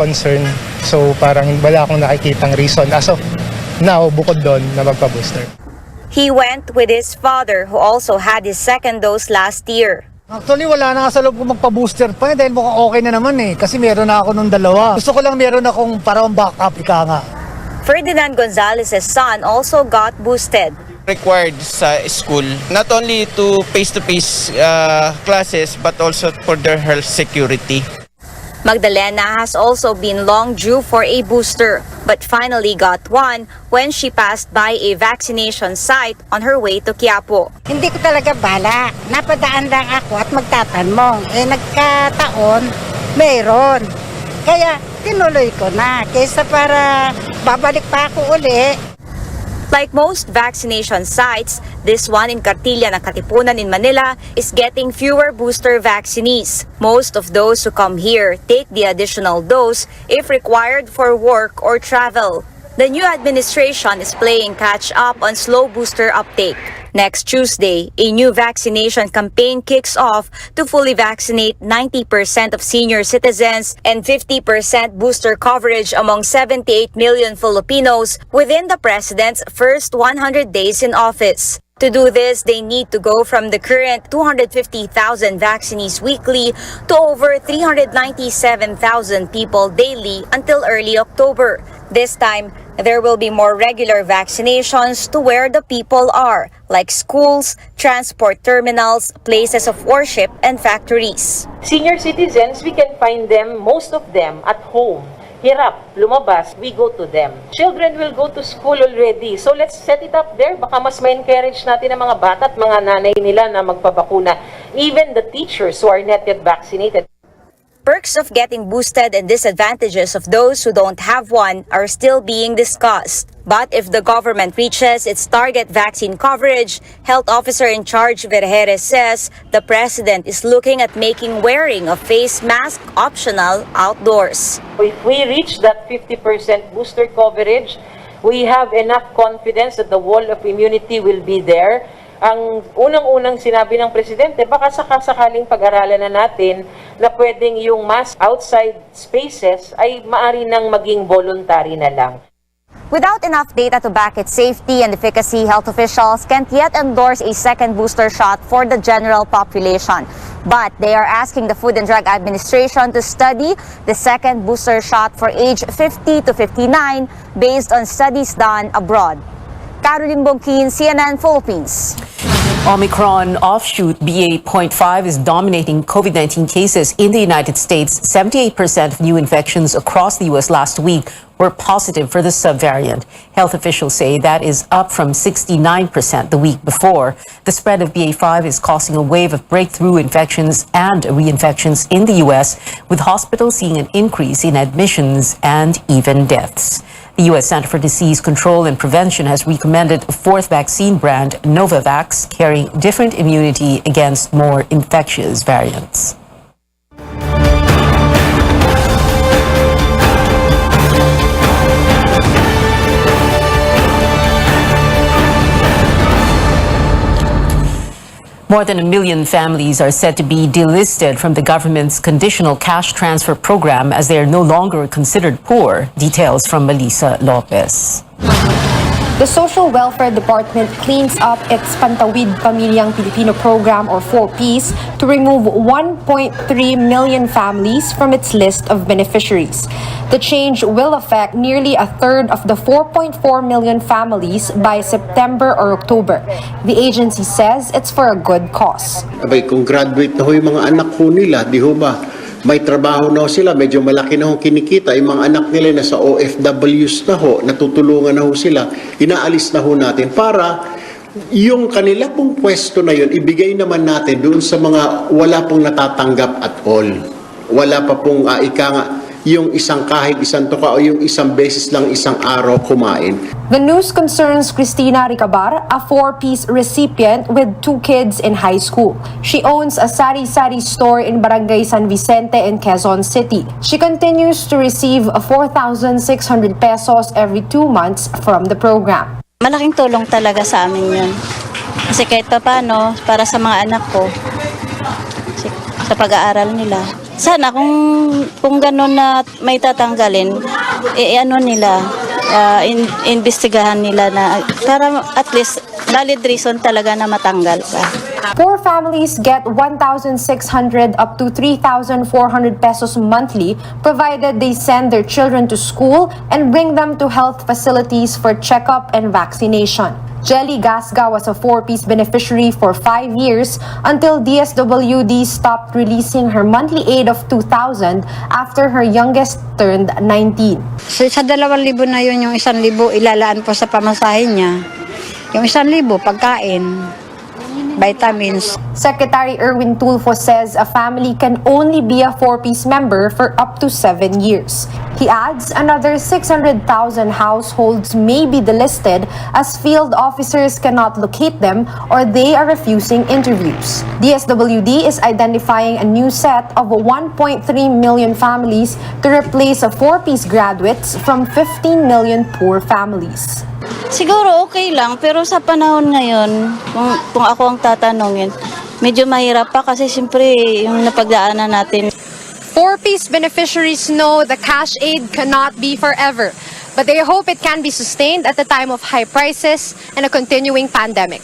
concern. So parang wala akong nakikitang reason as of now bukod doon na magpa-booster. He went with his father who also had his second dose last year. Actually, wala na nga sa loob ko magpa-booster pa dahil mukhang okay na naman kasi meron na ako nung dalawa. Gusto ko lang meron akong parang backup, ika nga. Ferdinand Gonzalez's son also got boosted. Required sa school, not only to face-to-face classes but also for their health security. Magdalena has also been long due for a booster, but finally got one when she passed by a vaccination site on her way to Quiapo. Hindi ko talaga bala. Napadaan lang ako at magtatanong. Nagkataon, mayroon. Kaya tinuloy ko na kaysa para babalik pa ako uli. Like most vaccination sites, this one in Cartilla ng Katipunan in Manila is getting fewer booster vaccinees. Most of those who come here take the additional dose if required for work or travel. The new administration is playing catch-up on slow booster uptake. Next Tuesday, a new vaccination campaign kicks off to fully vaccinate 90% of senior citizens and 50% booster coverage among 78 million Filipinos within the president's first 100 days in office. To do this, they need to go from the current 250,000 vaccinees weekly to over 397,000 people daily until early October. This time, there will be more regular vaccinations to where the people are, like schools, transport terminals, places of worship, and factories. Senior citizens, we can find them, most of them, at home. Hirap, lumabas, we go to them. Children will go to school already. So let's set it up there. Baka mas ma-encourage natin ang mga bata at mga nanay nila na magpabakuna. Even the teachers who are not yet vaccinated. Perks of getting boosted and disadvantages of those who don't have one are still being discussed. But if the government reaches its target vaccine coverage, Health Officer in charge Vergeres says the president is looking at making wearing a face mask optional outdoors. If we reach that 50% booster coverage, we have enough confidence that the wall of immunity will be there. Ang unang-unang sinabi ng presidente, baka sakasakaling pag-aralan na natin na pwedeng yung mask outside spaces ay maari nang maging voluntary na lang. Without enough data to back its safety and efficacy, health officials can't yet endorse a second booster shot for the general population. But they are asking the Food and Drug Administration to study the second booster shot for age 50 to 59 based on studies done abroad. Caroline Bongkin, CNN Philippines. Omicron offshoot BA.5 is dominating COVID-19 cases in the United States. 78% of new infections across the U.S. last week were positive for the subvariant. Health officials say that is up from 69% the week before. The spread of BA.5 is causing a wave of breakthrough infections and reinfections in the U.S., with hospitals seeing an increase in admissions and even deaths. The U.S. Center for Disease Control and Prevention has recommended a fourth vaccine brand, Novavax, carrying different immunity against more infectious variants. More than 1 million families are said to be delisted from the government's conditional cash transfer program as they are no longer considered poor. Details from Melissa Lopez. The Social Welfare Department cleans up its Pantawid Pamilyang Pilipino program or 4Ps to remove 1.3 million families from its list of beneficiaries. The change will affect nearly a third of the 4.4 million families by September or October. The agency says it's for a good cause. Abay, kung graduate na ho yung mga anak po nila, di ho ba? May trabaho na ho sila, medyo malaki na ho kinikita, yung mga anak nila na sa OFWs na ho, natutulungan na ho sila, inaalis na ho natin para yung kanila pong pwesto na yun, ibigay naman natin doon sa mga wala pong natatanggap at all. Wala pa pong yung isang kahit isang tuka o yung isang beses lang isang araw kumain. The news concerns Cristina Ricabar, a 4-piece recipient with 2 kids in high school. She owns a sari-sari store in Barangay San Vicente in Quezon City. She continues to receive 4,600 pesos every 2 months from the program. Malaking tulong talaga sa amin yun. Kasi kahit paano, para sa mga anak ko, sa pag-aaral nila. Sana kung gano'n na may tatanggalin, ano nila, investigahan nila na para at least valid reason talaga na matanggal pa. Poor families get 1,600 up to 3,400 pesos monthly, provided they send their children to school and bring them to health facilities for checkup and vaccination. Jelly Gasga was a 4-piece beneficiary for 5 years until DSWD stopped releasing her monthly aid of 2,000 after her youngest turned 19. Sa 2,000 na yun, yung 1,000 ilalaan po sa pamasahe niya. Yung 1,000 pagkain, vitamins. Secretary Erwin Tulfo says a family can only be a 4-piece member for up to 7 years. He adds another 600,000 households may be delisted as field officers cannot locate them or they are refusing interviews. DSWD is identifying a new set of 1.3 million families to replace a 4-piece graduates from 15 million poor families. Siguro okay lang, pero sa panahon ngayon, kung ako ang tatanungin, medyo mahirap pa kasi siyempre yung napagdaanan natin. 4-piece beneficiaries know the cash aid cannot be forever, but they hope it can be sustained at the time of high prices and a continuing pandemic.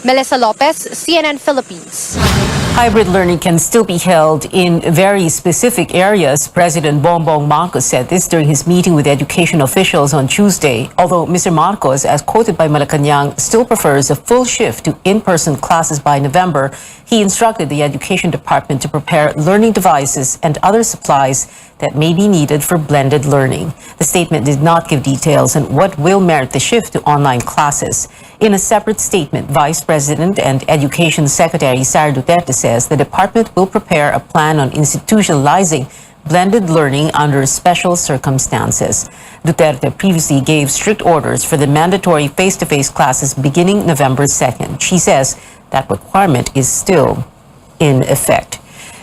Melissa Lopez, CNN Philippines. Hybrid learning can still be held in very specific areas. President Bongbong Marcos said this during his meeting with education officials on Tuesday. Although Mr. Marcos, as quoted by Malacanang, still prefers a full shift to in-person classes by November, he instructed the Education Department to prepare learning devices and other supplies that may be needed for blended learning. The statement did not give details on what will merit the shift to online classes. In a separate statement, Vice President and Education Secretary Sara Duterte says the department will prepare a plan on institutionalizing blended learning under special circumstances. Duterte previously gave strict orders for the mandatory face-to-face classes beginning November 2nd. She says that requirement is still in effect.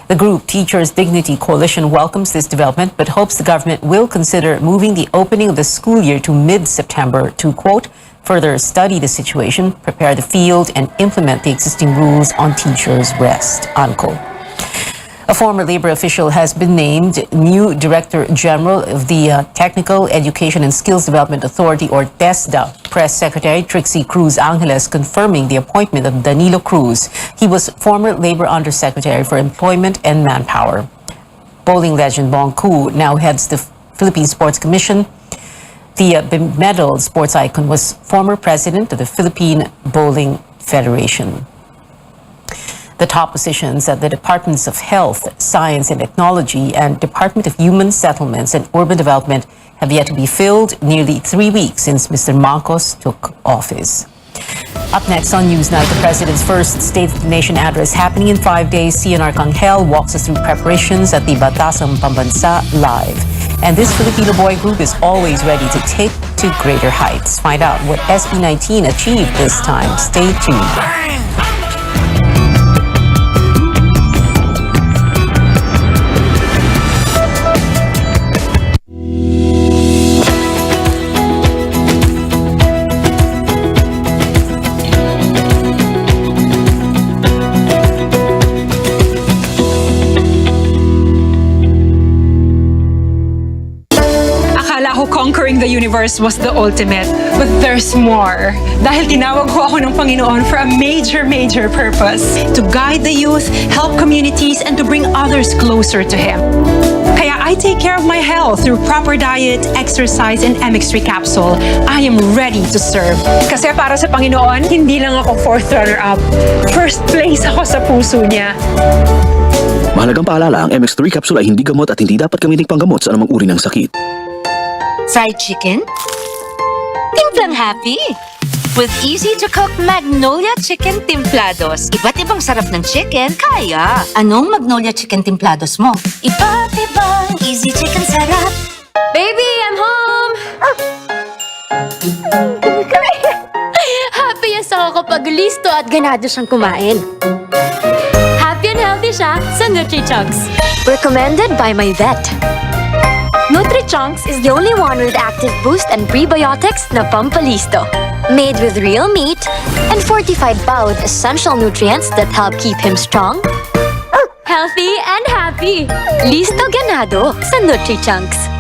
The group Teachers Dignity Coalition welcomes this development but hopes the government will consider moving the opening of the school year to mid-September to, quote, further study the situation, prepare the field, and implement the existing rules on teachers' rest, unquote. A former labor official has been named new Director General of the Technical Education and Skills Development Authority, or TESDA. Press Secretary Trixie Cruz Angeles confirming the appointment of Danilo Cruz. He was former Labor Undersecretary for Employment and Manpower. Bowling legend Bong Ku now heads the Philippine Sports Commission. The bemedaled sports icon was former president of the Philippine Bowling Federation. The top positions at the Departments of Health, Science and Technology and Department of Human Settlements and Urban Development have yet to be filled nearly 3 weeks since Mr. Marcos took office. Up next on Newsnight, the President's first State of the Nation address happening in 5 days. Cian Arcangel walks us through preparations at the Batasang Pambansa Live. And this Filipino boy group is always ready to take to greater heights. Find out what SB19 achieved this time. Stay tuned. Conquering the universe was the ultimate, but there's more. Dahil tinawag ko ako ng Panginoon for a major purpose. To guide the youth, help communities, and to bring others closer to Him. Kaya I take care of my health through proper diet, exercise, and MX3 capsule. I am ready to serve. Kasi para sa Panginoon, hindi lang ako 4th runner-up. First place ako sa puso niya. Mahalagang paalala, ang MX3 capsule ay hindi gamot at hindi dapat gamitin panggamot sa anumang uri ng sakit. Fried chicken? Timplang happy! With easy-to-cook Magnolia Chicken Timplados. Iba't ibang sarap ng chicken, kaya. Anong Magnolia Chicken Timplados mo? Iba't ibang easy chicken sarap. Baby, I'm home! Happiest ako kapag listo at ganado siyang kumain. Happy and healthy siya sa Nutri-Chunks. Recommended by my vet. Nutri-Chunks is the only one with active boost and prebiotics na pampalisto. Made with real meat and fortified pa with essential nutrients that help keep him strong, healthy and happy. Listo ganado sa NutriChunks.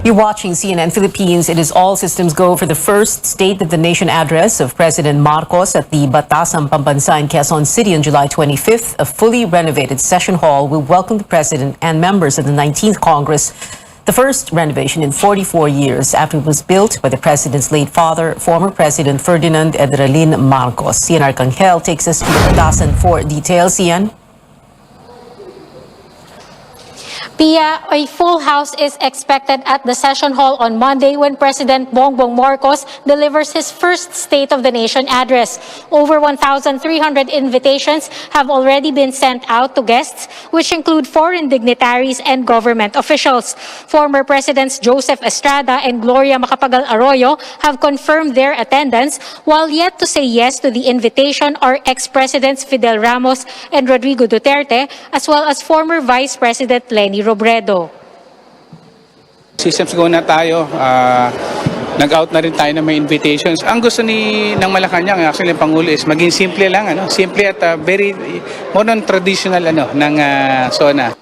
You're watching CNN Philippines. It is all systems go for the first State of the Nation address of President Marcos at the Batasan Pambansa in Quezon City on July 25th. A fully renovated session hall will welcome the President and members of the 19th Congress, the first renovation in 44 years after it was built by the President's late father, former President Ferdinand Edralin Marcos. Cian Arcangel takes us to Batasan for details. Cian? Pia, a full house is expected at the session hall on Monday when President Bongbong Marcos delivers his first State of the Nation address. Over 1,300 invitations have already been sent out to guests, which include foreign dignitaries and government officials. Former Presidents Joseph Estrada and Gloria Macapagal Arroyo have confirmed their attendance, while yet to say yes to the invitation are ex-Presidents Fidel Ramos and Rodrigo Duterte, as well as former Vice President Leni Robredo. Systems go na tayo. Nag-out na rin tayo ng may invitations. Ang gusto ng Malacanang, actually, ang Pangulo is maging simple lang. Simple at very more non-traditional ng SONA.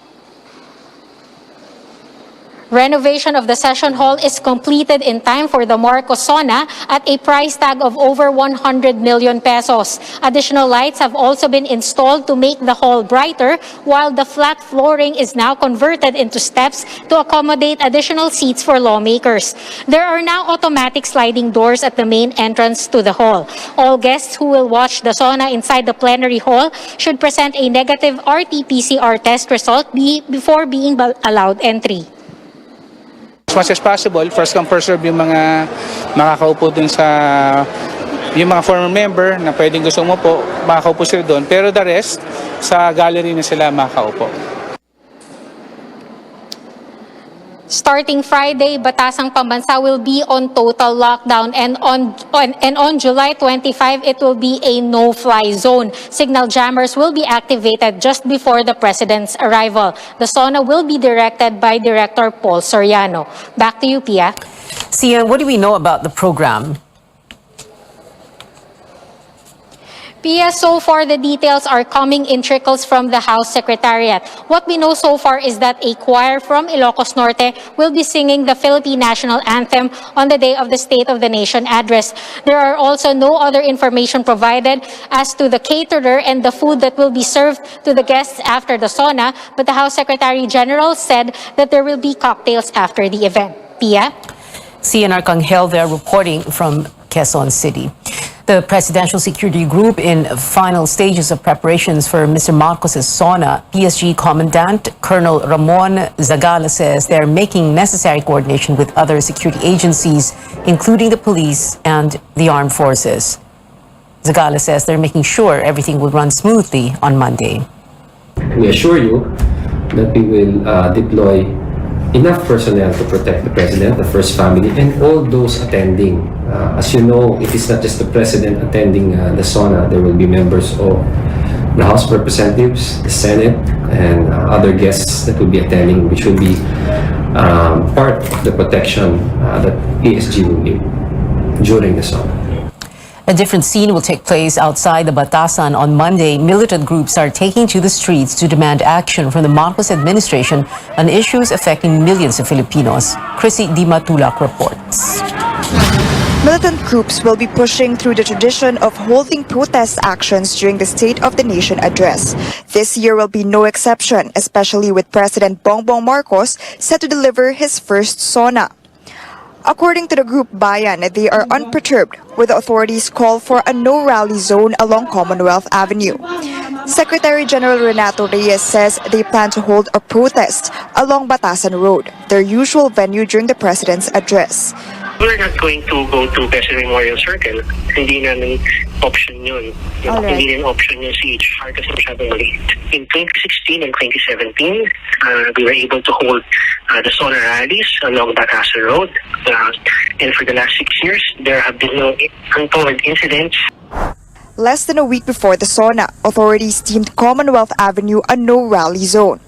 Renovation of the session hall is completed in time for the Marcos SONA at a price tag of over 100 million pesos. Additional lights have also been installed to make the hall brighter, while the flat flooring is now converted into steps to accommodate additional seats for lawmakers. There are now automatic sliding doors at the main entrance to the hall. All guests who will watch the SONA inside the plenary hall should present a negative RT-PCR test result before being allowed entry. As much as possible, first come first serve yung mga makakaupo dun sa yung mga former member na pwedeng gusto mo po, makakaupo sila doon. Pero the rest, sa gallery na sila makakaupo. Starting Friday, Batasang Pambansa will be on total lockdown, and on July 25, it will be a no-fly zone. Signal jammers will be activated just before the President's arrival. The SONA will be directed by Director Paul Soriano. Back to you, Pia. Cian, what do we know about the program? Pia, so far the details are coming in trickles from the House Secretariat. What we know so far is that a choir from Ilocos Norte will be singing the Philippine National Anthem on the day of the State of the Nation address. There are also no other information provided as to the caterer and the food that will be served to the guests after the SONA, but the House Secretary General said that there will be cocktails after the event. Pia? Cian Arcangel there reporting from Quezon City. The Presidential Security Group in final stages of preparations for Mr. Marcos' SONA. PSG Commandant Colonel Ramon Zagala says they're making necessary coordination with other security agencies, including the police and the armed forces. Zagala says they're making sure everything will run smoothly on Monday. We assure you that we will deploy enough personnel to protect the President, the First Family, and all those attending. As you know, it is not just the President attending the SONA. There will be members of the House of Representatives, the Senate, and other guests that will be attending, which will be part of the protection that PSG will need during the SONA. A different scene will take place outside the Batasan on Monday. Militant groups are taking to the streets to demand action from the Marcos administration on issues affecting millions of Filipinos. Chrissy Di Matulak reports. Militant groups will be pushing through the tradition of holding protest actions during the State of the Nation address. This year will be no exception, especially with President Bongbong Marcos set to deliver his first SONA. According to the group Bayan, they are unperturbed with the authorities' call for a no-rally zone along Commonwealth Avenue. Secretary General Renato Reyes says they plan to hold a protest along Batasan Road, their usual venue during the President's address. We're not going to go to President Memorial Circle. Hindi namin option yun. Hindi rin option yung CHR kasi masyadong maliit. In 2016 and 2017, we were able to hold the SONA rallies along Batasan Road. And for the last 6 years, there have been no untoward incidents. Less than a week before the sauna, authorities deemed Commonwealth Avenue a no-rally zone,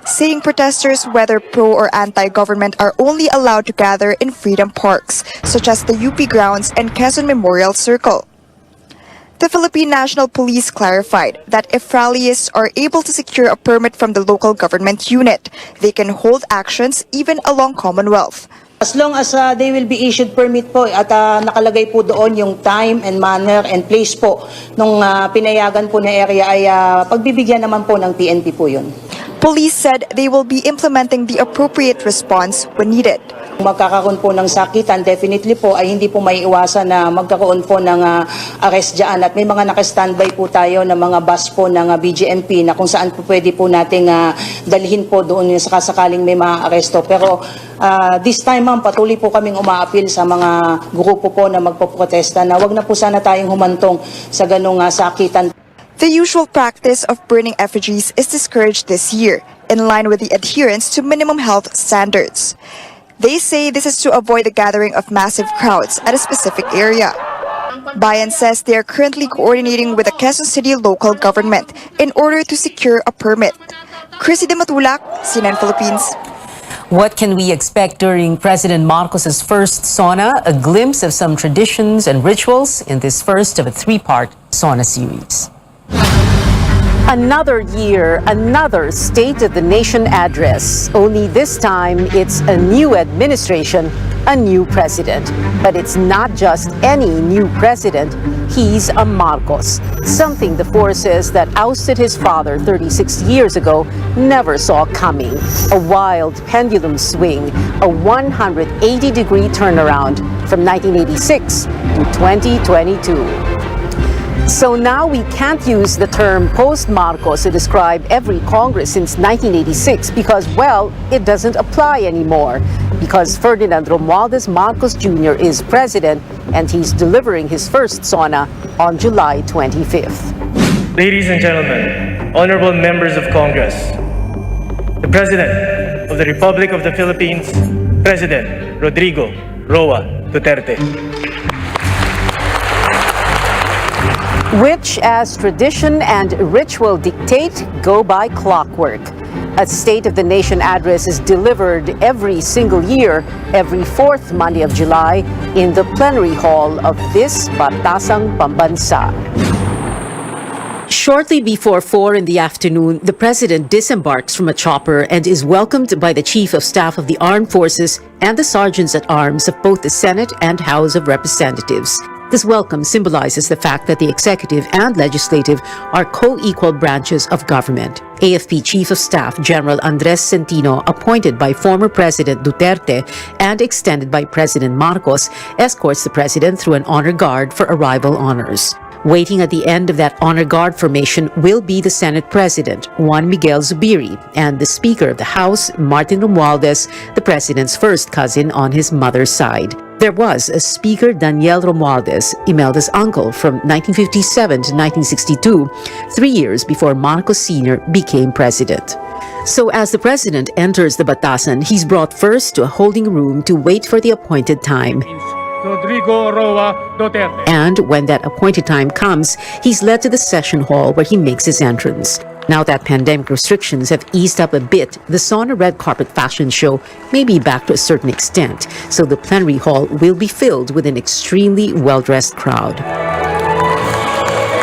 saying protesters, whether pro or anti-government, are only allowed to gather in freedom parks, such as the UP grounds and Quezon Memorial Circle. The Philippine National Police clarified that if rallyists are able to secure a permit from the local government unit, they can hold actions even along Commonwealth. As long as they will be issued permit po at nakalagay po doon yung time and manner and place po nung pinayagan po na area ay pagbibigyan naman po ng PNP po yun. Police said they will be implementing the appropriate response when needed. Magkakaroon po ng sakitan, definitely po ay hindi po may iwasan na magkaroon po ng arrest dyan. At may mga naka-standby po tayo na mga bus po ng BGMP na kung saan po pwede po nating dalhin po doon sa kasakaling may mga aresto. Pero this time ma'am, patuloy po kaming umaapil sa mga grupo po na magpoprotesta na wag na po sana tayong humantong sa ganong sakitan. The usual practice of burning effigies is discouraged this year, in line with the adherence to minimum health standards. They say this is to avoid the gathering of massive crowds at a specific area. Bayan says they are currently coordinating with the Quezon City local government in order to secure a permit. Chrissy de Matulak, CNN Philippines. What can we expect during President Marcos's first sauna? A glimpse of some traditions and rituals in this first of a three-part sauna series. Another year, another State of the Nation address. Only this time, it's a new administration, a new president. But it's not just any new president. He's a Marcos, something the forces that ousted his father 36 years ago never saw coming. A wild pendulum swing, a 180-degree turnaround from 1986 to 2022. So now we can't use the term post-Marcos to describe every Congress since 1986 because, well, it doesn't apply anymore. Because Ferdinand Romualdez Marcos Jr. is president and he's delivering his first sauna on July 25th. Ladies and gentlemen, honorable members of Congress, the President of the Republic of the Philippines, President Rodrigo Roa Duterte. Which, as tradition and ritual dictate, go by clockwork. A State of the Nation address is delivered every single year, every fourth Monday of July, in the plenary hall of this Batasang Pambansa. Shortly before 4 in the afternoon, the President disembarks from a chopper and is welcomed by the Chief of Staff of the Armed Forces and the Sergeants at Arms of both the Senate and House of Representatives. This welcome symbolizes the fact that the executive and legislative are co-equal branches of government. AFP Chief of Staff General Andres Centino, appointed by former President Duterte and extended by President Marcos, escorts the President through an honor guard for arrival honors. Waiting at the end of that honor guard formation will be the Senate President, Juan Miguel Zubiri, and the Speaker of the House, Martin Romualdez, the President's first cousin on his mother's side. There was a Speaker Daniel Romualdez, Imelda's uncle, from 1957 to 1962, 3 years before Marcos Sr. became president. So as the president enters the Batasan, he's brought first to a holding room to wait for the appointed time. Rodrigo Roa Duterte. And when that appointed time comes, he's led to the session hall where he makes his entrance. Now that pandemic restrictions have eased up a bit, the sauna red carpet fashion show may be back to a certain extent, so the plenary hall will be filled with an extremely well-dressed crowd.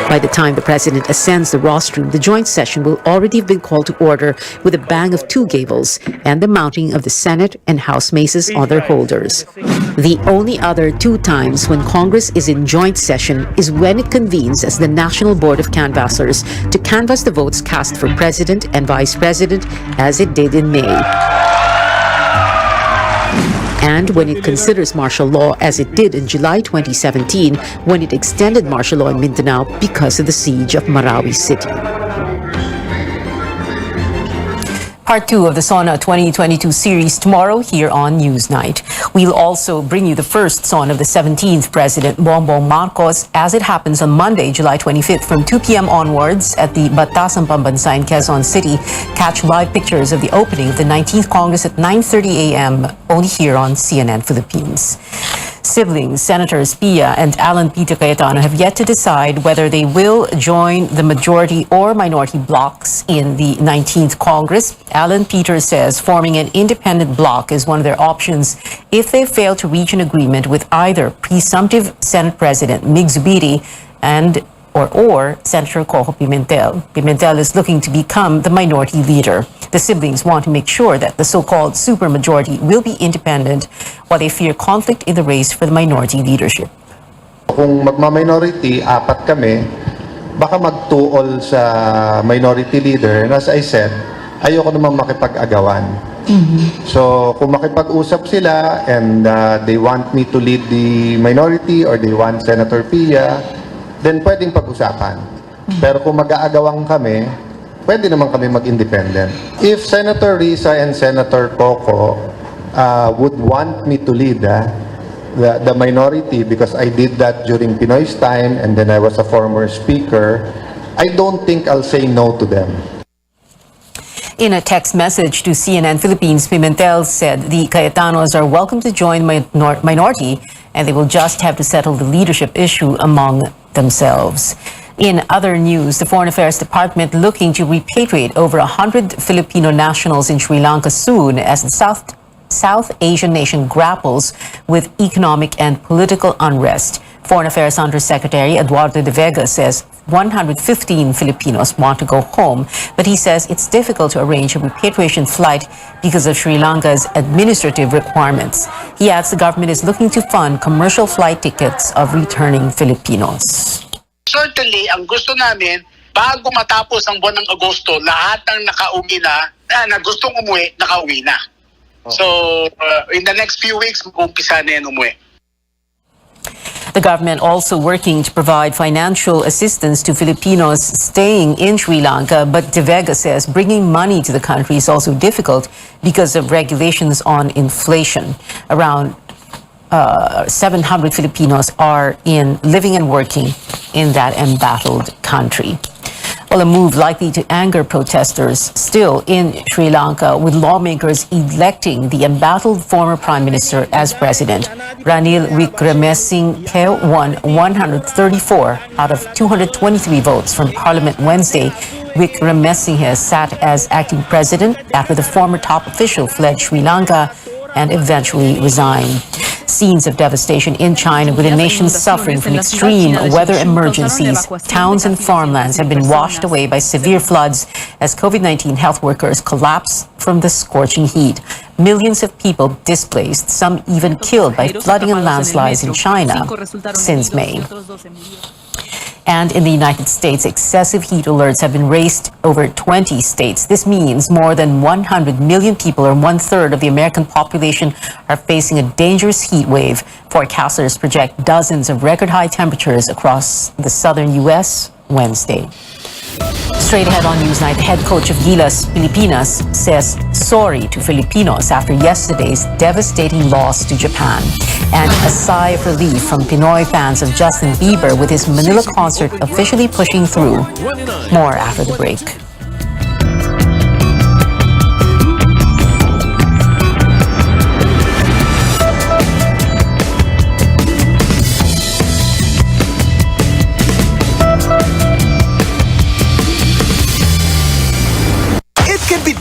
By the time the president ascends the rostrum, the joint session will already have been called to order with a bang of two gavels and the mounting of the Senate and House maces on their holders. The only other two times when Congress is in joint session is when it convenes as the National Board of Canvassers to canvass the votes cast for president and vice president, as it did in May. And when it considers martial law, as it did in July 2017, when it extended martial law in Mindanao because of the siege of Marawi City. Part 2 of the Sauna 2022 series tomorrow here on Newsnight. We'll also bring you the first sauna of the 17th President Bongbong Marcos as it happens on Monday, July 25th from 2 p.m. onwards at the Batasang Pambansa in Quezon City. Catch live pictures of the opening of the 19th Congress at 9:30 a.m. only here on CNN Philippines. Siblings, Senators Pia and Alan Peter Cayetano, have yet to decide whether they will join the majority or minority blocs in the 19th Congress. Alan Peter says forming an independent bloc is one of their options if they fail to reach an agreement with either presumptive Senate President Mig Zubiri or Senator Coco Pimentel. Pimentel is looking to become the minority leader. The siblings want to make sure that the so-called supermajority will be independent, while they fear conflict in the race for the minority leadership. Kung magma-minority, 4 kami, baka mag-2-all sa minority leader. And as I said, ayoko namang makipag-agawan. So kung makipag-usap sila and they want me to lead the minority or they want Senator Pia, then pwedeng pag-usapan. Pero kung mag-aagawang kami, pwede naman kami mag-independent. If Senator Risa and Senator Coco would want me to lead the minority, because I did that during Pinoy's time and then I was a former speaker, I don't think I'll say no to them. In a text message to CNN Philippines, Pimentel said the Cayetanos are welcome to join minority and they will just have to settle the leadership issue among themselves. In other news, the Foreign Affairs Department looking to repatriate over 100 Filipino nationals in Sri Lanka soon as the South Asian nation grapples with economic and political unrest. Foreign Affairs Undersecretary Eduardo De Vega says 115 Filipinos want to go home, but he says it's difficult to arrange a repatriation flight because of Sri Lanka's administrative requirements. He adds the government is looking to fund commercial flight tickets of returning Filipinos. Certainly, ang gusto namin, bago matapos ang buwan ng Agosto, lahat ng nakauwi na gustong umuwi, nakauwi na. So, in the next few weeks, mag-umpisa na yan umuwi. The government also working to provide financial assistance to Filipinos staying in Sri Lanka, but De Vega says bringing money to the country is also difficult because of regulations on inflation. Around 700 Filipinos are living and working in that embattled country. Well, a move likely to anger protesters still in Sri Lanka, with lawmakers electing the embattled former prime minister as president. Ranil Wickremesinghe won 134 out of 223 votes from parliament Wednesday. Wickremesinghe sat as acting president after the former top official fled Sri Lanka and eventually resigned. Scenes of devastation in China, with the nation suffering from extreme weather emergencies. Towns and farmlands have been washed away by severe floods as COVID-19 health workers collapse from the scorching heat. Millions of people displaced, some even killed by flooding and landslides in China since May. And in the United States, excessive heat alerts have been raised over 20 states. This means more than 100 million people, or 1/3 of the American population, are facing a dangerous heat wave. Forecasters project dozens of record high temperatures across the southern U.S. Wednesday. Straight ahead on Newsnight, the head coach of Gilas Pilipinas says sorry to Filipinos after yesterday's devastating loss to Japan. And a sigh of relief from Pinoy fans of Justin Bieber with his Manila concert officially pushing through. More after the break.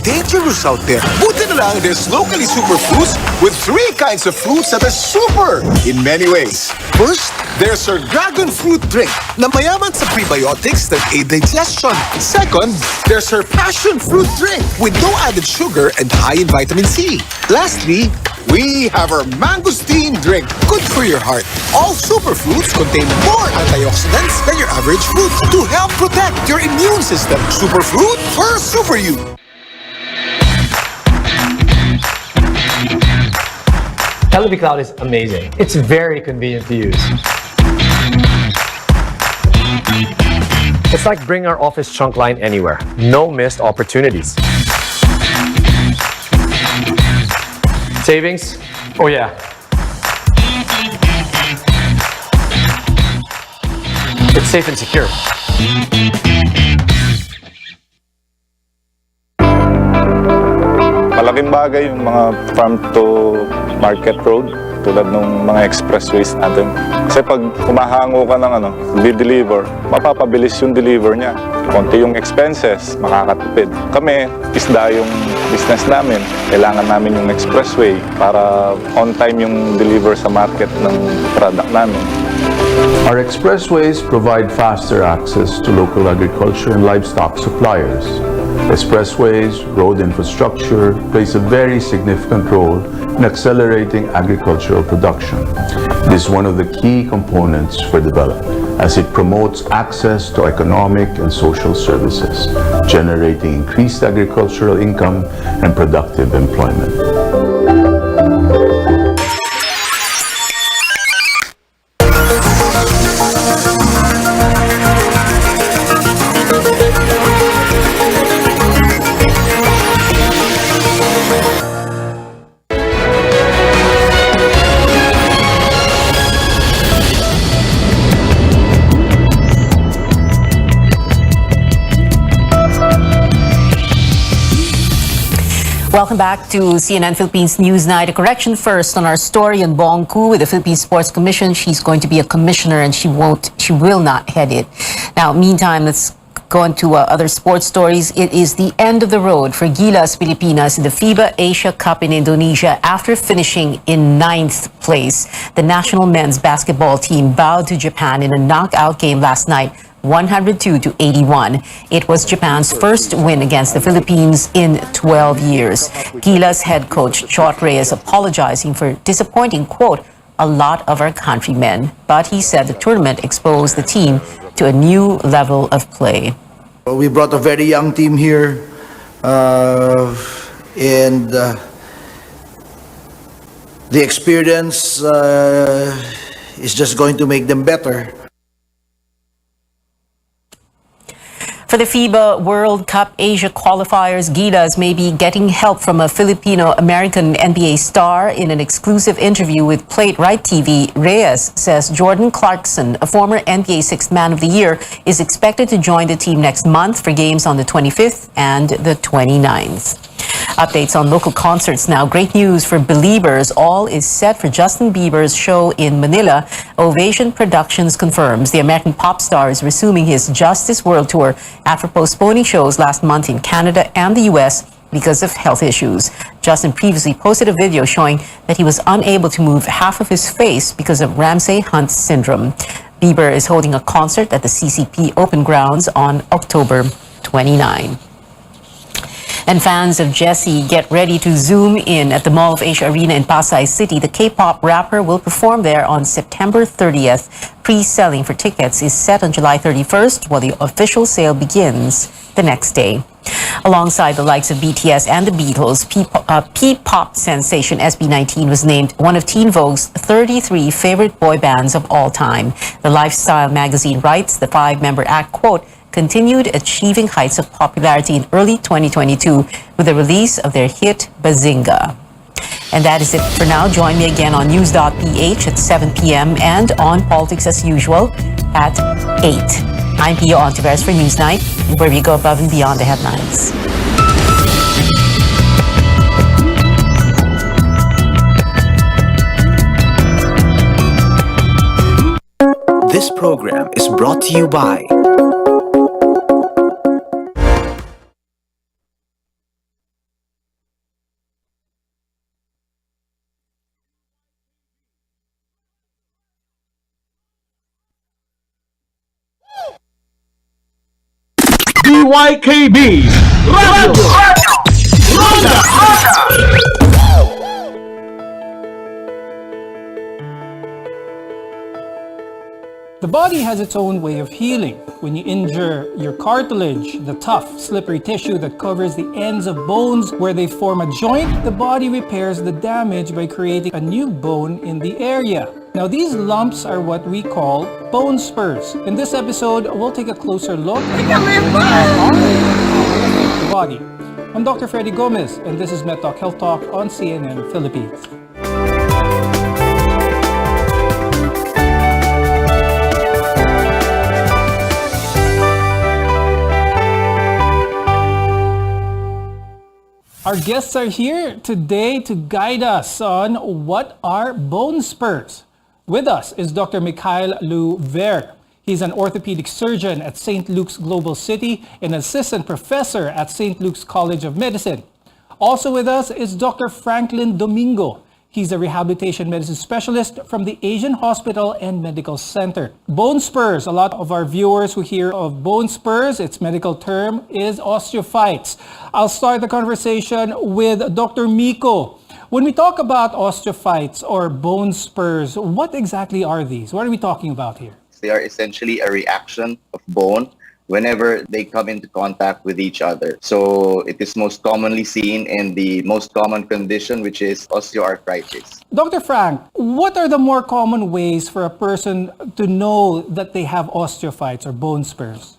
Dangerous out there. Buti na lang there's locally super fruits with 3 kinds of fruits that are super in many ways. First, there's our dragon fruit drink na mayaman sa prebiotics that aid digestion. Second, there's our passion fruit drink with no added sugar and high in vitamin C. Lastly, we have our mangosteen drink, good for your heart. All superfruits contain more antioxidants than your average fruit to help protect your immune system. Superfruit for super you. Jollibee Cloud is amazing. It's very convenient to use. It's like bringing our office trunk line anywhere. No missed opportunities. Savings? Oh yeah. It's safe and secure. Malaking bagay yung mga farm to market road tulad ng mga expressways natin. Kasi pag humahango ka ng di-deliver, mapapabilis yung deliver niya. Konti yung expenses, makakatipid. Kami, isda yung business namin. Kailangan namin yung expressway para on time yung deliver sa market ng product namin. Our expressways provide faster access to local agriculture and livestock suppliers. Expressways, road infrastructure plays a very significant role in accelerating agricultural production. This is one of the key components for development, as it promotes access to economic and social services, generating increased agricultural income and productive employment. Welcome back to CNN Philippines Newsnight. A correction first on our story on Bong Ku with the Philippine Sports Commission. She's going to be a commissioner and she will not head it. Now, meantime, let's go on to other sports stories. It is the end of the road for Gilas Pilipinas in the FIBA Asia Cup in Indonesia after finishing in 9th place. The national men's basketball team bowed to Japan in a knockout game last night, 102-81. It was Japan's first win against the Philippines in 12 years. Gilas head coach Chot Reyes apologizing for disappointing, quote, a lot of our countrymen. But he said the tournament exposed the team to a new level of play. We brought a very young team here, and the experience is just going to make them better. For the FIBA World Cup Asia qualifiers, Gilas may be getting help from a Filipino-American NBA star. In an exclusive interview with Plate Right TV, Reyes says Jordan Clarkson, a former NBA Sixth Man of the Year, is expected to join the team next month for games on the 25th and the 29th. Updates on local concerts now. Great news for Believers. All is set for Justin Bieber's show in Manila. Ovation Productions confirms the American pop star is resuming his Justice World Tour after postponing shows last month in Canada and the US because of health issues. Justin previously posted a video showing that he was unable to move half of his face because of Ramsay-Hunt syndrome. Bieber is holding a concert at the CCP Open Grounds on October 29. And fans of Jessie get ready to zoom in at the Mall of Asia Arena in Pasay City. The K-pop rapper will perform there on September 30th. Pre-selling for tickets is set on July 31st, while the official sale begins the next day. Alongside the likes of BTS and the Beatles, P-pop sensation SB19 was named one of Teen Vogue's 33 favorite boy bands of all time. The Lifestyle magazine writes the five-member act, quote, continued achieving heights of popularity in early 2022 with the release of their hit Bazinga. And that is it for now. Join me again on news.ph at 7 p.m. and on Politics as usual at 8. I'm Pio Ontiveros for Newsnight, where we go above and beyond the headlines. This program is brought to you by DYKB Radio The body has its own way of healing. When you injure your cartilage, the tough, slippery tissue that covers the ends of bones where they form a joint, the body repairs the damage by creating a new bone in the area. Now, these lumps are what we call bone spurs. In this episode, we'll take a closer look at the body. I'm Dr. Freddy Gomez, and this is MedTalk Health Talk on CNN Philippines. Our guests are here today to guide us on what are bone spurs. With us is Dr. Mikhail Louver. He's an orthopedic surgeon at St. Luke's Global City and assistant professor at St. Luke's College of Medicine. Also with us is Dr. Franklin Domingo. He's a rehabilitation medicine specialist from the Asian Hospital and Medical Center. Bone spurs, a lot of our viewers who hear of bone spurs, its medical term is osteophytes. I'll start the conversation with Dr. Miko. When we talk about osteophytes or bone spurs, what exactly are these? What are we talking about here? They are essentially a reaction of bone whenever they come into contact with each other. So it is most commonly seen in the most common condition, which is osteoarthritis. Dr. Frank, what are the more common ways for a person to know that they have osteophytes or bone spurs?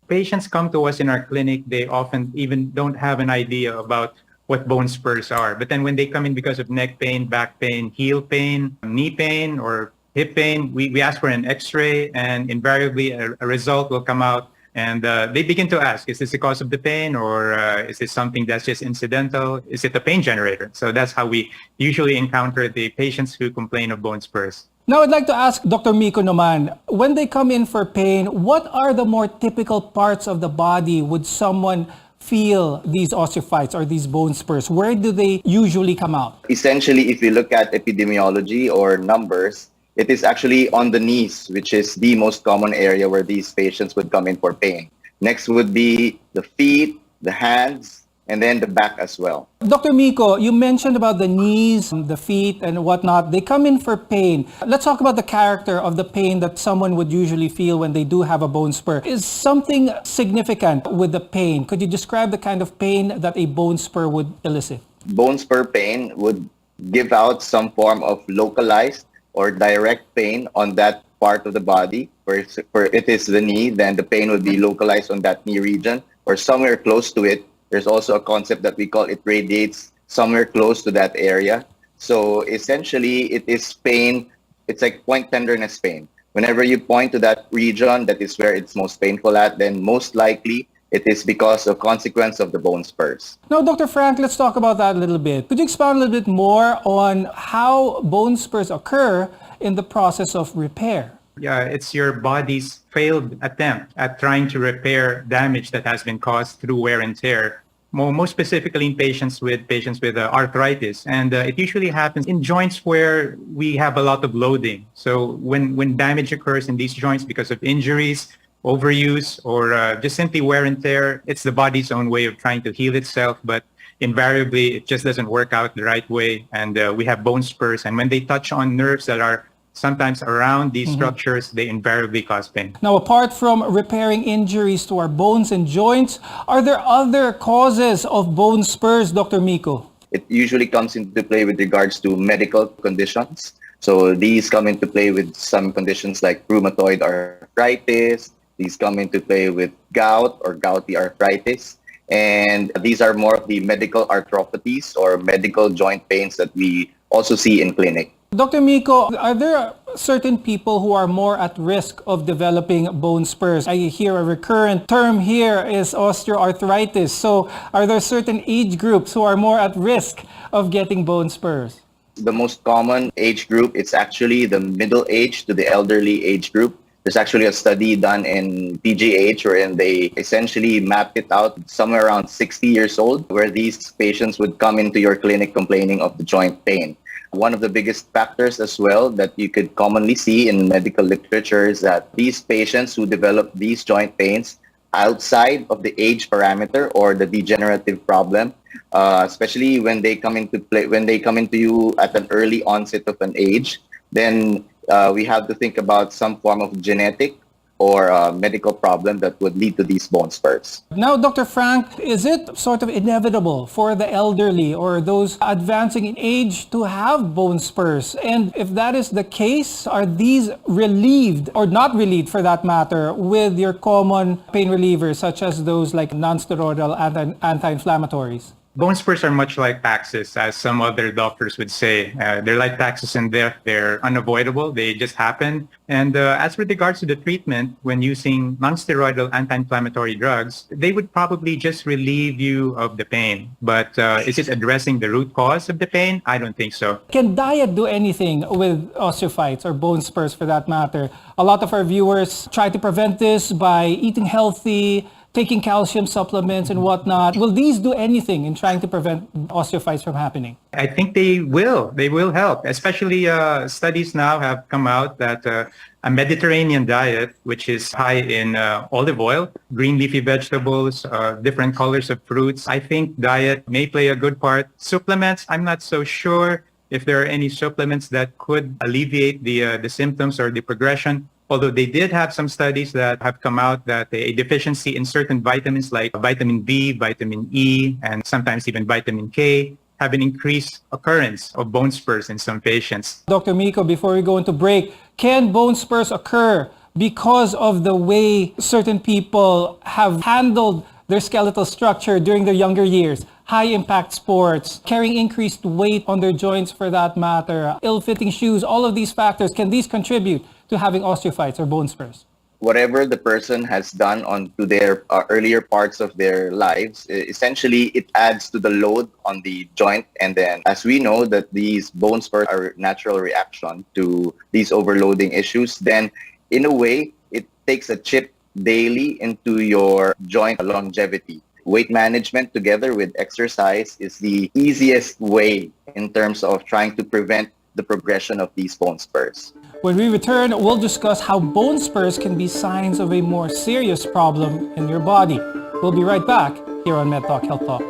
Patients come to us in our clinic, they often even don't have an idea about what bone spurs are. But then when they come in because of neck pain, back pain, heel pain, knee pain, or hip pain, we ask for an x-ray, and invariably a result will come out. And they begin to ask, is this the cause of the pain, or is this something that's just incidental? Is it a pain generator? So that's how we usually encounter the patients who complain of bone spurs. Now, I'd like to ask Dr. Miko naman, when they come in for pain, what are the more typical parts of the body would someone feel these osteophytes or these bone spurs? Where do they usually come out? Essentially, if you look at epidemiology or numbers, it is actually on the knees, which is the most common area where these patients would come in for pain. Next would be the feet, the hands, and then the back as well. Dr. Miko, you mentioned about the knees, the feet, and whatnot. They come in for pain. Let's talk about the character of the pain that someone would usually feel when they do have a bone spur. Is something significant with the pain? Could you describe the kind of pain that a bone spur would elicit? Bone spur pain would give out some form of localized or direct pain on that part of the body. For it is the knee, then the pain would be localized on that knee region or somewhere close to it. There's also a concept that we call it radiates somewhere close to that area. So essentially, it is pain. It's like point tenderness pain. Whenever you point to that region, that is where it's most painful at, then most likely it is because of consequence of the bone spurs. Now, Dr. Frank, let's talk about that a little bit. Could you expound a little bit more on how bone spurs occur in the process of repair? Yeah, it's your body's failed attempt at trying to repair damage that has been caused through wear and tear. Most specifically in patients with arthritis. And it usually happens in joints where we have a lot of loading. So when damage occurs in these joints because of injuries, overuse, or just simply wear and tear, it's the body's own way of trying to heal itself, but invariably it just doesn't work out the right way, and we have bone spurs, and when they touch on nerves that are sometimes around these structures, they invariably cause pain. Now, apart from repairing injuries to our bones and joints, are there other causes of bone spurs, Dr. Miko? It usually comes into play with regards to medical conditions. So these come into play with some conditions like rheumatoid arthritis. These come into play with gout or gouty arthritis. And these are more of the medical arthropathies or medical joint pains that we also see in clinic. Dr. Miko, are there certain people who are more at risk of developing bone spurs? I hear a recurrent term here is osteoarthritis. So are there certain age groups who are more at risk of getting bone spurs? The most common age group, it's actually the middle age to the elderly age group. There's actually a study done in PGH wherein they essentially mapped it out somewhere around 60 years old, where these patients would come into your clinic complaining of the joint pain. One of the biggest factors as well that you could commonly see in medical literature is that these patients who develop these joint pains outside of the age parameter or the degenerative problem, especially when they come into play, when they come into you at an early onset of an age, then we have to think about some form of genetic or medical problem that would lead to these bone spurs. Now, Dr. Frank, is it sort of inevitable for the elderly or those advancing in age to have bone spurs? And if that is the case, are these relieved or not relieved for that matter with your common pain relievers such as those like non-steroidal anti-inflammatories? Bone spurs are much like taxes, as some other doctors would say. They're like taxes in death. They're unavoidable. They just happen. And as with regards to the treatment, when using non-steroidal anti-inflammatory drugs, they would probably just relieve you of the pain. But is it addressing the root cause of the pain? I don't think so. Can diet do anything with osteophytes or bone spurs for that matter? A lot of our viewers try to prevent this by eating healthy, taking calcium supplements and whatnot. Will these do anything in trying to prevent osteophytes from happening? I think they will. They will help. Especially studies now have come out that a Mediterranean diet, which is high in olive oil, green leafy vegetables, different colors of fruits, I think diet may play a good part. Supplements, I'm not so sure if there are any supplements that could alleviate the symptoms or the progression. Although they did have some studies that have come out that a deficiency in certain vitamins like vitamin B, vitamin E, and sometimes even vitamin K have an increased occurrence of bone spurs in some patients. Dr. Miko, before we go into break, can bone spurs occur because of the way certain people have handled their skeletal structure during their younger years? High impact sports, carrying increased weight on their joints for that matter, ill-fitting shoes, all of these factors, can these contribute to having osteophytes or bone spurs? Whatever the person has done on to their earlier parts of their lives, essentially it adds to the load on the joint. And then as we know that these bone spurs are a natural reaction to these overloading issues, then in a way it takes a chip daily into your joint longevity. Weight management together with exercise is the easiest way in terms of trying to prevent the progression of these bone spurs. When we return, we'll discuss how bone spurs can be signs of a more serious problem in your body. We'll be right back here on MedTalk Health Talk.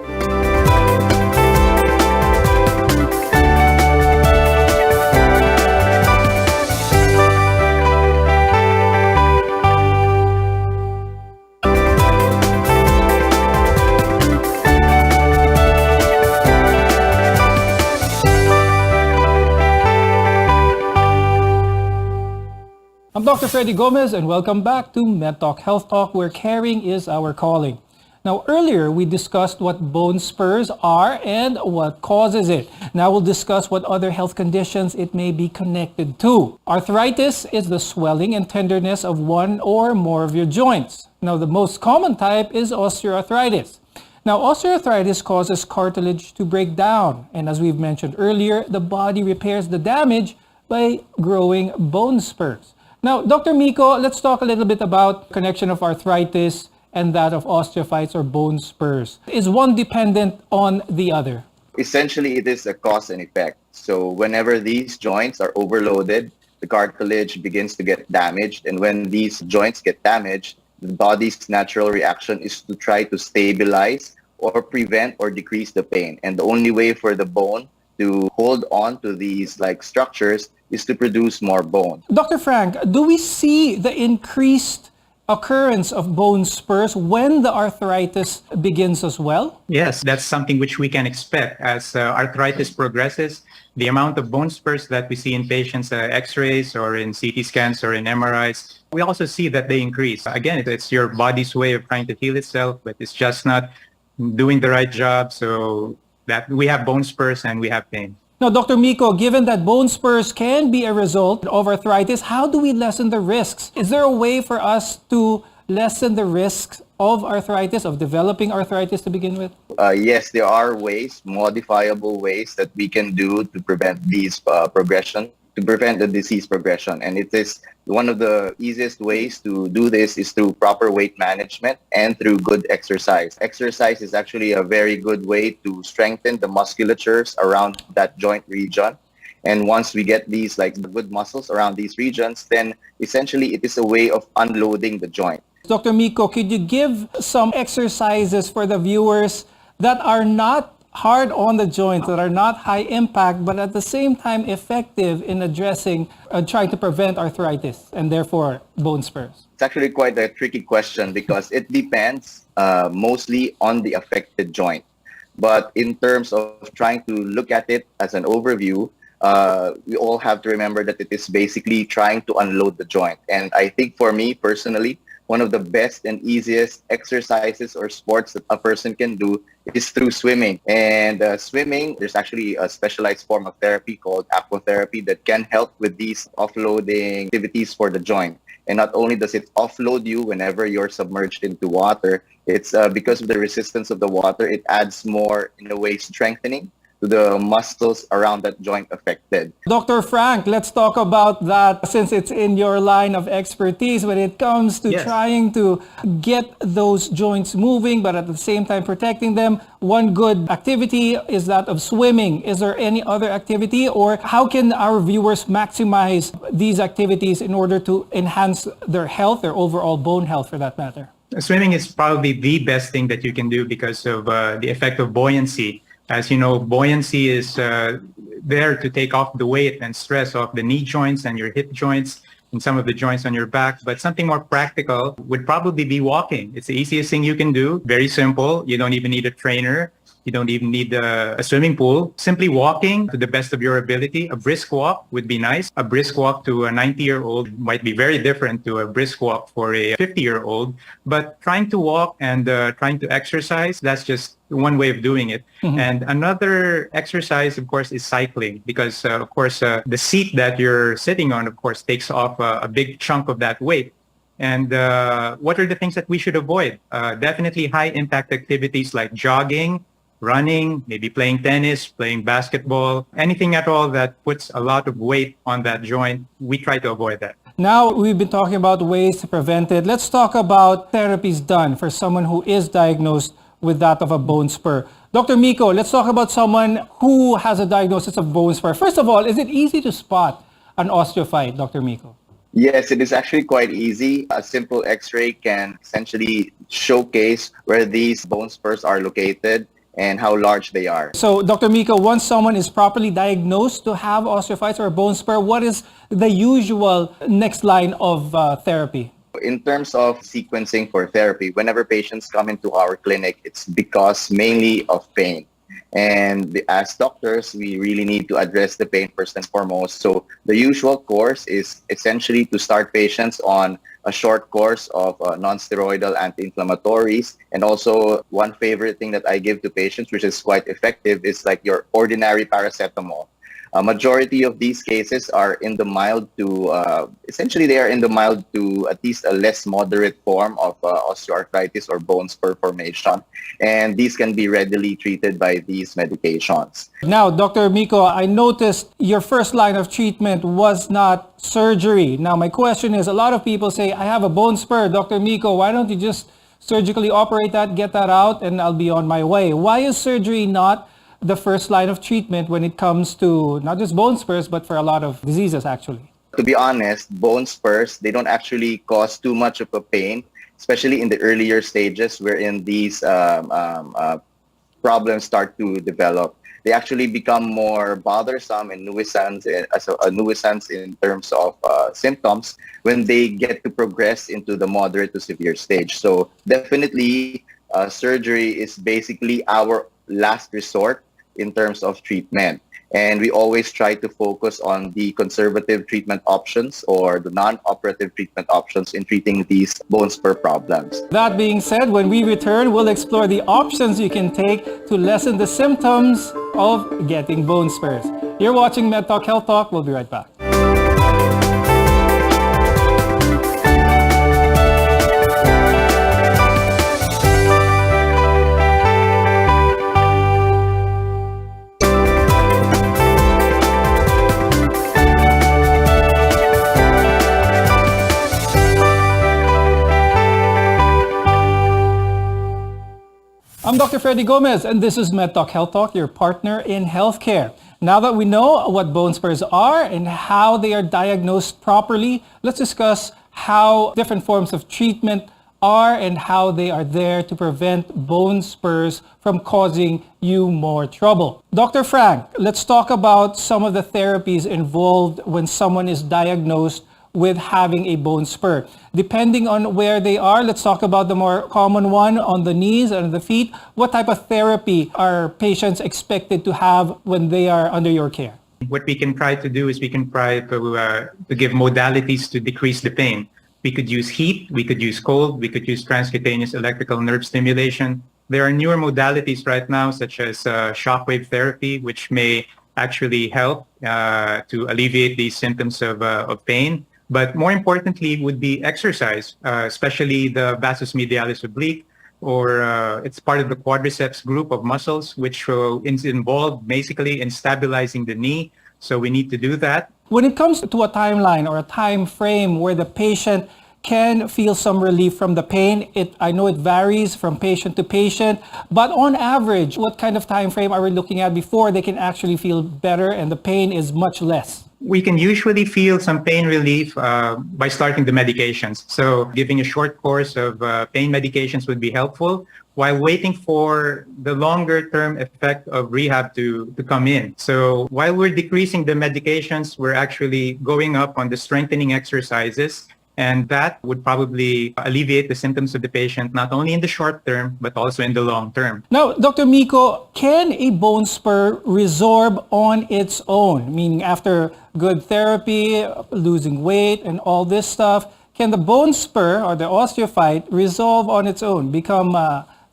I'm Dr. Freddy Gomez and welcome back to MedTalk Health Talk, where caring is our calling. Now, earlier we discussed what bone spurs are and what causes it. Now we'll discuss what other health conditions it may be connected to. Arthritis is the swelling and tenderness of one or more of your joints. Now, the most common type is osteoarthritis. Now, osteoarthritis causes cartilage to break down, and as we've mentioned earlier, the body repairs the damage by growing bone spurs. Now, Dr. Miko, let's talk a little bit about connection of arthritis and that of osteophytes or bone spurs. Is one dependent on the other? Essentially, it is a cause and effect. So whenever these joints are overloaded, the cartilage begins to get damaged. And when these joints get damaged, the body's natural reaction is to try to stabilize or prevent or decrease the pain. And the only way for the bone to hold on to these structures is to produce more bone. Dr. Frank, do we see the increased occurrence of bone spurs when the arthritis begins as well? Yes, that's something which we can expect. As arthritis progresses, the amount of bone spurs that we see in patients' x-rays or in CT scans or in MRIs, we also see that they increase. Again, it's your body's way of trying to heal itself, but it's just not doing the right job. So that we have bone spurs and we have pain. Now, Dr. Miko, given that bone spurs can be a result of arthritis, how do we lessen the risks? Is there a way for us to lessen the risks of arthritis, of developing arthritis to begin with? Yes, there are ways, modifiable ways that we can do to prevent these to prevent the disease progression. And it is one of the easiest ways to do this is through proper weight management and through good exercise. Exercise is actually a very good way to strengthen the musculatures around that joint region. And once we get these good muscles around these regions, then essentially it is a way of unloading the joint. Dr. Miko, could you give some exercises for the viewers that are not hard on the joints, that are not high impact, but at the same time effective in addressing, trying to prevent arthritis and therefore bone spurs? It's actually quite a tricky question because it depends mostly on the affected joint. But in terms of trying to look at it as an overview, we all have to remember that it is basically trying to unload the joint. And I think for me personally, one of the best and easiest exercises or sports that a person can do is through swimming. And swimming, there's actually a specialized form of therapy called aquatherapy that can help with these offloading activities for the joint. And not only does it offload you whenever you're submerged into water, it's because of the resistance of the water, it adds more, in a way, strengthening to the muscles around that joint affected. Dr. Frank, let's talk about that since it's in your line of expertise when it comes to Yes. trying to get those joints moving, but at the same time protecting them. One good activity is that of swimming. Is there any other activity, or how can our viewers maximize these activities in order to enhance their health, their overall bone health for that matter? Swimming is probably the best thing that you can do because of the effect of buoyancy. As you know, buoyancy is there to take off the weight and stress off the knee joints and your hip joints and some of the joints on your back. But something more practical would probably be walking. It's the easiest thing you can do. Very simple. You don't even need a trainer. You don't even need a swimming pool. Simply walking to the best of your ability. A brisk walk would be nice. A brisk walk to a 90-year-old might be very different to a brisk walk for a 50-year-old. But trying to walk and trying to exercise, that's just one way of doing it. And another exercise, of course, is cycling because, of course, the seat that you're sitting on, of course, takes off a big chunk of that weight. And what are the things that we should avoid? Definitely high-impact activities like jogging, running, maybe playing tennis, playing basketball, anything at all that puts a lot of weight on that joint, we try to avoid that. Now, we've been talking about ways to prevent it. Let's talk about therapies done for someone who is diagnosed with that of a bone spur. Dr. Miko, let's talk about someone who has a diagnosis of bone spur. First of all, is it easy to spot an osteophyte, Dr. Miko? Yes, it is actually quite easy. A simple x-ray can essentially showcase where these bone spurs are located and how large they are. So, Dr. Miko, once someone is properly diagnosed to have osteophytes or bone spur, what is the usual next line of therapy? In terms of sequencing for therapy, whenever patients come into our clinic, it's because mainly of pain. And as doctors, we really need to address the pain first and foremost. So the usual course is essentially to start patients on a short course of non-steroidal anti-inflammatories. And also one favorite thing that I give to patients, which is quite effective, is like your ordinary paracetamol. A majority of these cases are in the mild to, essentially they are in the mild to at least a less moderate form of osteoarthritis or bone spur formation. And these can be readily treated by these medications. Now, Dr. Miko, I noticed your first line of treatment was not surgery. Now, my question is, a lot of people say, I have a bone spur. Dr. Miko, why don't you just surgically operate that, get that out, and I'll be on my way? Why is surgery not the first line of treatment when it comes to not just bone spurs, but for a lot of diseases, actually? To be honest, bone spurs, they don't actually cause too much of a pain, especially in the earlier stages wherein these problems start to develop. They actually become more bothersome and nuisance in terms of symptoms when they get to progress into the moderate to severe stage. So definitely, surgery is basically our last resort in terms of treatment. And we always try to focus on the conservative treatment options or the non-operative treatment options in treating these bone spur problems. That being said, when we return, we'll explore the options you can take to lessen the symptoms of getting bone spurs. You're watching MedTalk Health Talk. We'll be right back. I'm Dr. Freddy Gomez, and this is MedTalk Health Talk, your partner in healthcare. Now that we know what bone spurs are and how they are diagnosed properly, let's discuss how different forms of treatment are and how they are there to prevent bone spurs from causing you more trouble. Dr. Frank, let's talk about some of the therapies involved when someone is diagnosed with having a bone spur. Depending on where they are, let's talk about the more common one on the knees and the feet. What type of therapy are patients expected to have when they are under your care? What we can try to do is we can try to give modalities to decrease the pain. We could use heat, we could use cold, we could use transcutaneous electrical nerve stimulation. There are newer modalities right now, such as shockwave therapy, which may actually help to alleviate these symptoms of pain. But more importantly would be exercise, especially the vastus medialis oblique, or it's part of the quadriceps group of muscles, which is involved basically in stabilizing the knee. So we need to do that. When it comes to a timeline or a time frame where the patient can feel some relief from the pain, I know it varies from patient to patient, but on average, what kind of time frame are we looking at before they can actually feel better and the pain is much less? We can usually feel some pain relief by starting the medications. So giving a short course of pain medications would be helpful while waiting for the longer term effect of rehab to come in. So while we're decreasing the medications, we're actually going up on the strengthening exercises, and that would probably alleviate the symptoms of the patient, not only in the short term, but also in the long term. Now, Dr. Miko, can a bone spur resorb on its own? Meaning after good therapy, losing weight, and all this stuff, can the bone spur or the osteophyte resolve on its own, become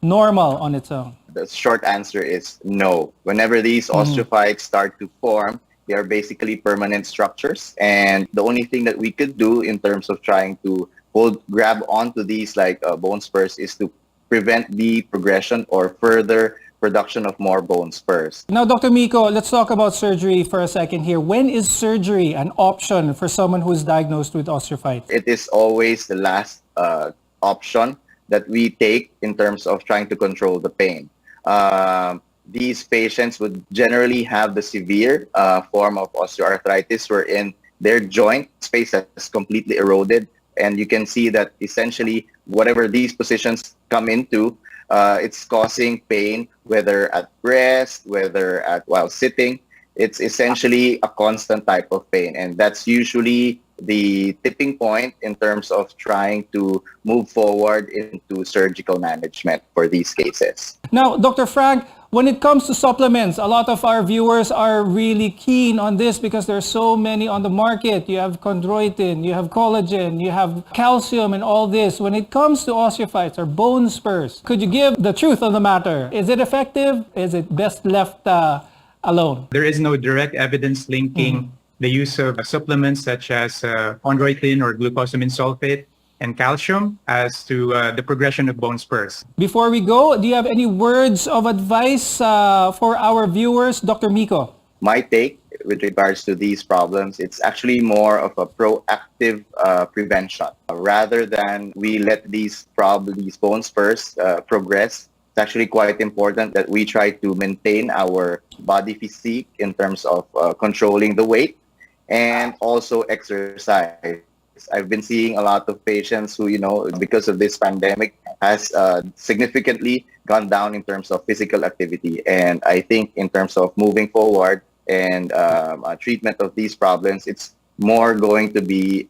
normal on its own? The short answer is no. Whenever these osteophytes start to form, they are basically permanent structures. And the only thing that we could do in terms of trying to grab onto these like bone spurs is to prevent the progression or further production of more bone spurs. Now, Dr. Miko, let's talk about surgery for a second here. When is surgery an option for someone who is diagnosed with osteophytes? It is always the last option that we take in terms of trying to control the pain. These patients would generally have the severe form of osteoarthritis wherein their joint space has completely eroded. And you can see that essentially whatever these positions come into, it's causing pain, whether at rest, whether while sitting. It's essentially a constant type of pain. And that's usually the tipping point in terms of trying to move forward into surgical management for these cases. Now, Dr. Frank, when it comes to supplements, a lot of our viewers are really keen on this because there's so many on the market. You have chondroitin, you have collagen, you have calcium and all this. When it comes to osteophytes or bone spurs, could you give the truth of the matter? Is it effective? Is it best left alone? There is no direct evidence linking the use of supplements such as chondroitin or glucosamine sulfate and calcium as to the progression of bone spurs. Before we go, do you have any words of advice for our viewers, Dr. Miko? My take with regards to these problems, it's actually more of a proactive prevention. Rather than we let these bone spurs progress, it's actually quite important that we try to maintain our body physique in terms of controlling the weight and also exercise. I've been seeing a lot of patients who, because of this pandemic, has significantly gone down in terms of physical activity. And I think in terms of moving forward and treatment of these problems, it's more going to be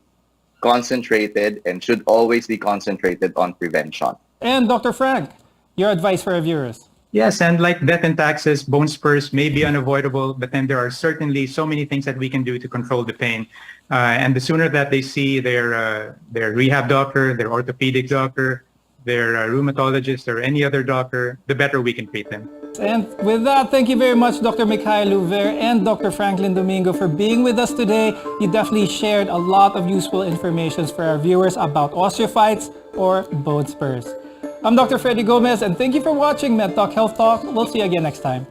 concentrated and should always be concentrated on prevention. And Dr. Frank, your advice for our viewers? Yes, and like death and taxes, bone spurs may be unavoidable, but then there are certainly so many things that we can do to control the pain. And the sooner that they see their rehab doctor, their orthopedic doctor, their rheumatologist, or any other doctor, the better we can treat them. And with that, thank you very much, Dr. Mikhail Louver and Dr. Franklin Domingo for being with us today. You definitely shared a lot of useful information for our viewers about osteophytes or bone spurs. I'm Dr. Freddy Gomez, and thank you for watching MedTalk Health Talk. We'll see you again next time.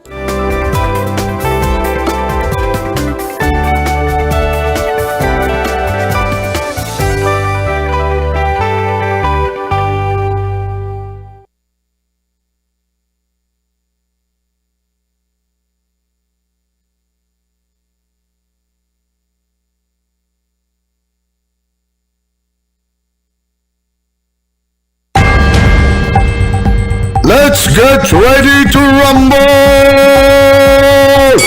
Let's get ready to rumble!